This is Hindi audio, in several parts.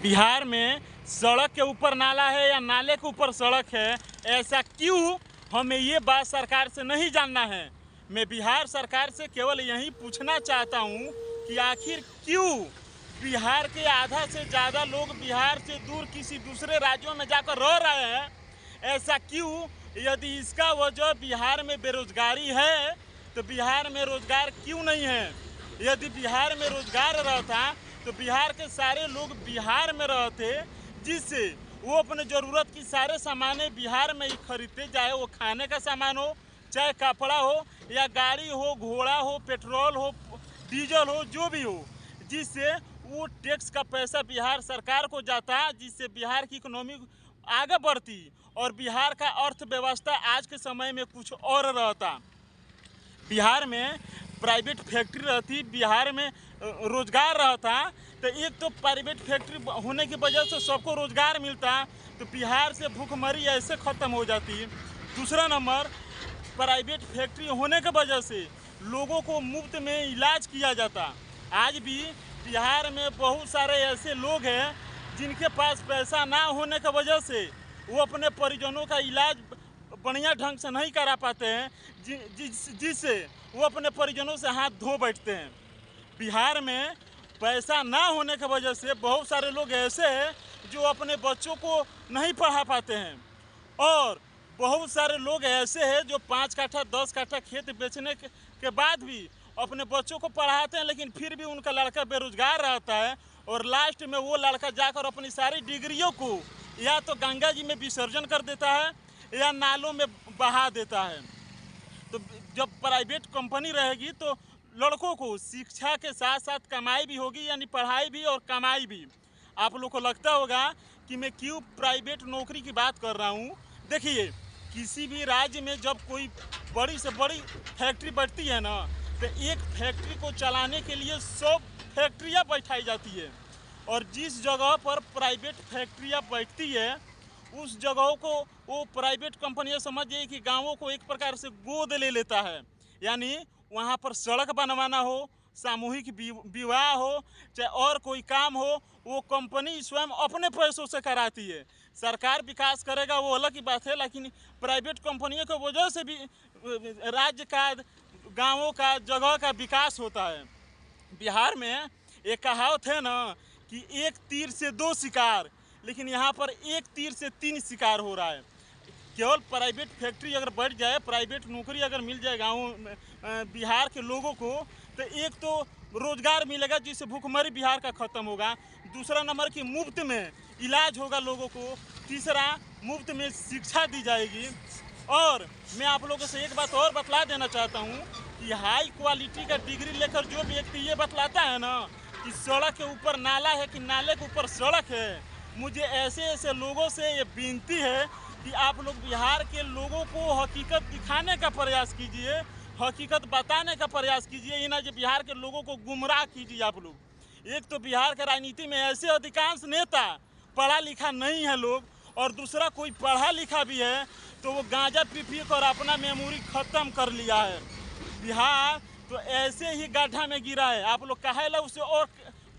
बिहार में सड़क के ऊपर नाला है या नाले के ऊपर सड़क है, ऐसा क्यों, हमें ये बात सरकार से नहीं जानना है। मैं बिहार सरकार से केवल यही पूछना चाहता हूँ कि आखिर क्यों बिहार के आधा से ज़्यादा लोग बिहार से दूर किसी दूसरे राज्यों में जाकर रह रहे हैं, ऐसा क्यों। यदि इसका वजह बिहार में बेरोजगारी है तो बिहार में रोजगार क्यों नहीं है। यदि बिहार में रोजगार रहता तो बिहार के सारे लोग बिहार में रहते, जिससे वो अपने ज़रूरत की सारे सामानें बिहार में ही खरीदते, चाहे वो खाने का सामान हो, चाहे कपड़ा हो, या गाड़ी हो, घोड़ा हो, पेट्रोल हो, डीजल हो, जो भी हो, जिससे वो टैक्स का पैसा बिहार सरकार को जाता, जिससे बिहार की इकोनॉमी आगे बढ़ती और बिहार का अर्थव्यवस्था आज के समय में कुछ और रहता। बिहार में प्राइवेट फैक्ट्री रहती, बिहार में रोजगार रहता, तो एक तो प्राइवेट फैक्ट्री होने की वजह से सबको रोजगार मिलता, तो बिहार से भूखमरी ऐसे ख़त्म हो जाती। दूसरा नंबर, प्राइवेट फैक्ट्री होने की वजह से लोगों को मुफ्त में इलाज किया जाता। आज भी बिहार में बहुत सारे ऐसे लोग हैं जिनके पास पैसा ना होने की वजह से वो अपने परिजनों का इलाज बढ़िया ढंग से नहीं करा पाते हैं, जिससे वो अपने परिजनों से हाथ धो बैठते हैं। बिहार में पैसा ना होने की वजह से बहुत सारे लोग ऐसे हैं जो अपने बच्चों को नहीं पढ़ा पाते हैं, और बहुत सारे लोग ऐसे हैं जो 5 काठा 10 काठा खेत बेचने के बाद भी अपने बच्चों को पढ़ाते हैं, लेकिन फिर भी उनका लड़का बेरोजगार रहता है, और लास्ट में वो लड़का जाकर अपनी सारी डिग्रियों को या तो गंगा जी में विसर्जन कर देता है या नालों में बहा देता है। तो जब प्राइवेट कंपनी रहेगी तो लड़कों को शिक्षा के साथ साथ कमाई भी होगी, यानी पढ़ाई भी और कमाई भी। आप लोग को लगता होगा कि मैं क्यों प्राइवेट नौकरी की बात कर रहा हूँ। देखिए, किसी भी राज्य में जब कोई बड़ी से बड़ी फैक्ट्री बढ़ती है ना, तो एक फैक्ट्री को चलाने के लिए 100 फैक्ट्रियाँ बैठाई जाती है, और जिस जगह पर प्राइवेट फैक्ट्रियाँ बैठती है उस जगहों को वो प्राइवेट कंपनियां समझिए कि गांवों को एक प्रकार से गोद ले लेता है। यानी वहां पर सड़क बनवाना हो, सामूहिक विवाह हो, चाहे और कोई काम हो, वो कंपनी स्वयं अपने पैसों से कराती है। सरकार विकास करेगा वो अलग की बात है, लेकिन प्राइवेट कंपनियों की वजह से भी राज्य का, गाँवों का, जगह का विकास होता है। बिहार में एक कहावत है ना कि एक तीर से 2 शिकार, लेकिन यहाँ पर एक तीर से 3 शिकार हो रहा है। केवल प्राइवेट फैक्ट्री अगर बढ़ जाए, प्राइवेट नौकरी अगर मिल जाए गाँव बिहार के लोगों को, तो एक तो रोजगार मिलेगा जिससे भूखमरी बिहार का ख़त्म होगा। दूसरा नंबर कि मुफ्त में इलाज होगा लोगों को। तीसरा, मुफ्त में शिक्षा दी जाएगी। और मैं आप लोगों से एक बात और बतला देना चाहता हूँ कि हाई क्वालिटी का डिग्री लेकर जो व्यक्ति ये बतलाता है ना कि सड़क के ऊपर नाला है कि नाले के ऊपर सड़क है, मुझे ऐसे ऐसे लोगों से ये विनती है कि आप लोग बिहार के लोगों को हकीकत दिखाने का प्रयास कीजिए, हकीकत बताने का प्रयास कीजिए, ये ना जो बिहार के लोगों को गुमराह कीजिए आप लोग। एक तो बिहार के राजनीति में ऐसे अधिकांश नेता पढ़ा लिखा नहीं है लोग, और दूसरा कोई पढ़ा लिखा भी है तो वो गांजा पी कर अपना मेमोरी ख़त्म कर लिया है। बिहार तो ऐसे ही गड्ढा में गिरा है, आप लोग काहे ला उसे और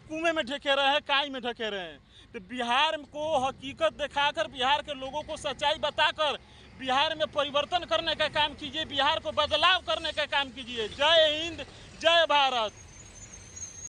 कुएं में ढके रहे हैं, काई में ढके रहे हैं। तो बिहार को हकीकत दिखाकर, बिहार के लोगों को सच्चाई बताकर बिहार में परिवर्तन करने का काम कीजिए, बिहार को बदलाव करने का काम कीजिए। जय हिंद, जय भारत।